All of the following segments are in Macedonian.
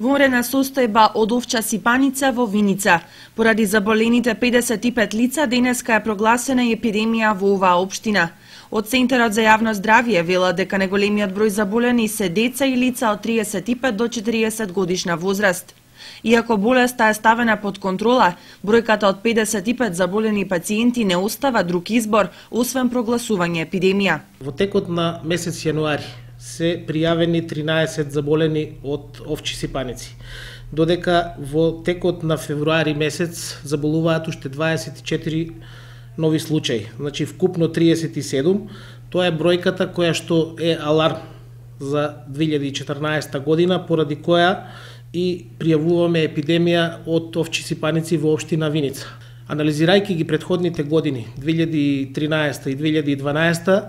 Вонредна состојба од овча сипаница во Виница. Поради заболените 55 лица, денеска е прогласена епидемија во оваа општина. Од Центарот за јавно здравје велат дека најголемиот број заболени се деца и лица од 35 до 40 годишна возраст. Иако болеста е ставена под контрола, бројката од 55 заболени пациенти не остава друг избор, освен прогласување епидемија. Во текот на месец јануари се пријавени 13 заболени од овчи сипаници, додека во текот на февруари месец заболуваат уште 24 нови случаи, значи вкупно 37. Тоа е бројката која што е аларм за 2014 година, поради која и пријавуваме епидемија од овчи сипаници во општина Виница. Анализирајќи ги претходните години, 2013 и 2012,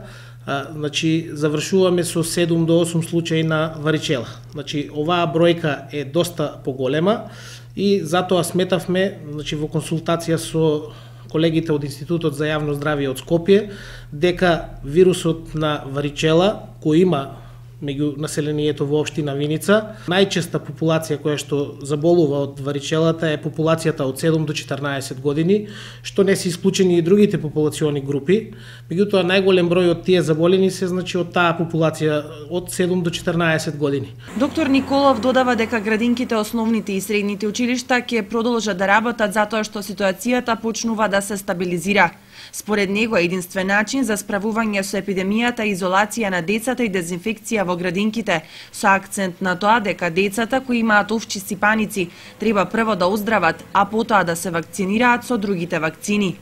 значи завршуваме со 7 до 8 случаи на варичела. Значи оваа бројка е доста поголема и затоа сметавме, значи во консултација со колегите од Институтот за јавно здравје од Скопје, дека вирусот на варичела кој има меѓу населението во општина Виница, најчеста популација која што заболува од варичелата е популацијата од 7 до 14 години, што не се исклучени и другите популациони групи. Меѓутоа најголем број од тие заболени се значи од таа популација од 7 до 14 години. Доктор Николов додава дека градинките, основните и средните училишта ќе продолжат да работат затоа што ситуацијата почнува да се стабилизира. Според него единствен начин за справување со епидемијата е изолација на децата и дезинфекција во градинките, со акцент на тоа дека децата кои имаат овчи сипаници треба прво да оздрават, а потоа да се вакцинираат со другите вакцини.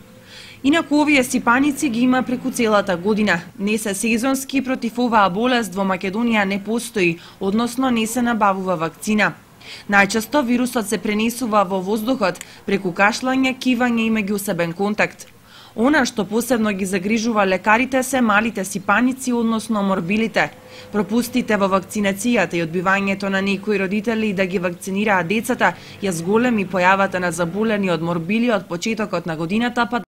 Инаку овие сипаници ги има преку целата година. Не се сезонски, против оваа болест во Македонија не постои, односно не се набавува вакцина. Најчесто вирусот се пренесува во воздухот преку кашлање, кивање и меѓусебен контакт. Она што посебно ги загрижува лекарите се малите сипаници, односно морбилите. Пропустите во вакцинацијата и одбивањето на некои родители да ги вакцинираат децата ја зголеми појавата на заболени од морбили од почетокот на годината, па